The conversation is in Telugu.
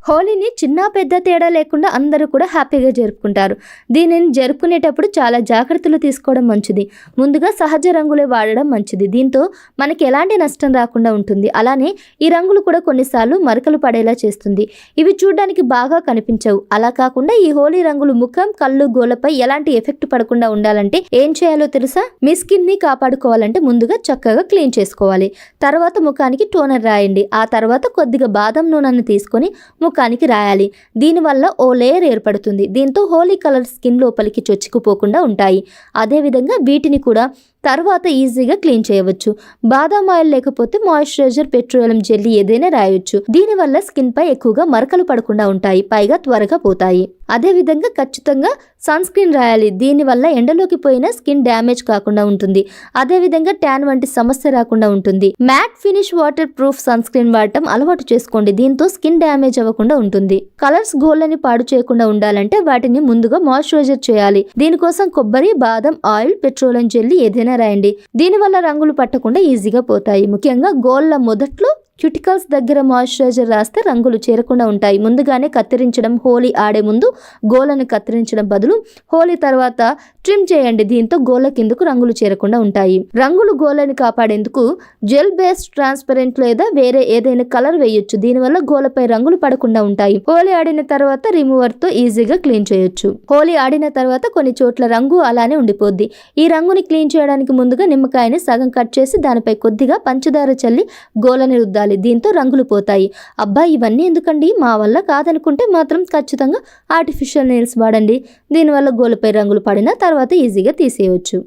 హోలీని చిన్న పెద్ద తేడా లేకుండా అందరూ కూడా హ్యాపీగా జరుపుకుంటారు. దీనిని జరుపుకునేటప్పుడు చాలా జాగ్రత్తలు తీసుకోవడం మంచిది. ముందుగా సహజ రంగులే వాడడం మంచిది. దీంతో మనకి ఎలాంటి నష్టం రాకుండా ఉంటుంది. అలానే ఈ రంగులు కూడా కొన్నిసార్లు మరకలు పడేలా చేస్తుంది. ఇవి చూడడానికి బాగా కనిపించవు. అలా కాకుండా ఈ హోలీ రంగులు ముఖం, కళ్ళు, గోళ్ళపై ఎలాంటి ఎఫెక్ట్ పడకుండా ఉండాలంటే ఏం చేయాలో తెలుసా? మీ స్కిన్ని కాపాడుకోవాలంటే ముందుగా చక్కగా క్లీన్ చేసుకోవాలి. తర్వాత ముఖానికి టోనర్ రాయండి. ఆ తర్వాత కొద్దిగా బాదం నూనెను తీసుకొని ముఖానికి రాయాలి. దీనివల్ల ఓ లేయర్ ఏర్పడుతుంది. దీంతో హోలీ కలర్ స్కిన్ లోపలికి చొచ్చుకుపోకుండా ఉంటాయి. అదేవిధంగా వీటిని కూడా తర్వాత ఈజీగా క్లీన్ చేయవచ్చు. బాదాం ఆయిల్ లేకపోతే మాయిశ్చరైజర్, పెట్రోలియం జెల్లీ ఏదైనా రాయొచ్చు. దీనివల్ల స్కిన్ పై ఎక్కువగా మరకలు పడకుండా ఉంటాయి. పైగా త్వరగా పోతాయి. అదేవిధంగా ఖచ్చితంగా సన్ స్క్రీన్ రాయాలి. దీనివల్ల ఎండలోకి పోయిన స్కిన్ డ్యామేజ్ కాకుండా ఉంటుంది. అదేవిధంగా ట్యాన్ వంటి సమస్య రాకుండా ఉంటుంది. Matte finish waterproof sunscreen వాడటం అలవాటు చేసుకోండి. దీంతో స్కిన్ డ్యామేజ్ అవ్వకుండా ఉంటుంది. కలర్స్ గోళ్ళని పాడు చేయకుండా ఉండాలంటే వాటిని ముందుగా మాయిశ్చరైజర్ చేయాలి. దీనికోసం కొబ్బరి, బాదం ఆయిల్, పెట్రోలియం జెల్లీ ఏదైనా రాయండి. దీనివల్ల రంగులు పట్టకుండా ఈజీగా పోతాయి. ముఖ్యంగా గోళ్ళ మొదట్లో క్యూటికల్స్ దగ్గర మాయిశ్చరైజర్ రాస్తే రంగులు చేరకుండా ఉంటాయి. ముందుగానే కత్తిరించడం. హోలీ ఆడే ముందు గోళ్ళను కత్తిరించడం బదులు హోలీ తర్వాత ట్రిమ్ చేయండి. దీంతో గోళ్ళ కిందకు రంగులు చేరకుండా ఉంటాయి. రంగులు గోళ్ళని కాపాడేందుకు జెల్ బేస్డ్ ట్రాన్స్పరెంట్ లేదా వేరే ఏదైనా కలర్ వేయొచ్చు. దీనివల్ల గోళ్ళపై రంగులు పడకుండా ఉంటాయి. హోలీ ఆడిన తర్వాత రిమూవర్ తో ఈజీగా క్లీన్ చేయొచ్చు. హోలీ ఆడిన తర్వాత కొన్ని చోట్ల రంగు అలానే ఉండిపోద్ది. ఈ రంగుని క్లీన్ చేయడానికి ముందుగా నిమ్మకాయని సగం కట్ చేసి దానిపై కొద్దిగా పంచదార చల్లి గోళ్ళని రుద్దాలి. దీంతో రంగులు పోతాయి. అబ్బా ఇవన్నీ ఎందుకండి, మా వల్ల కాదనుకుంటే మాత్రం ఖచ్చితంగా ఆర్టిఫిషియల్ నెయిల్స్ వాడండి. దీనివల్ల గోళ్ళపై రంగులు పడినా తర్వాత ఈజీగా తీసేయవచ్చు.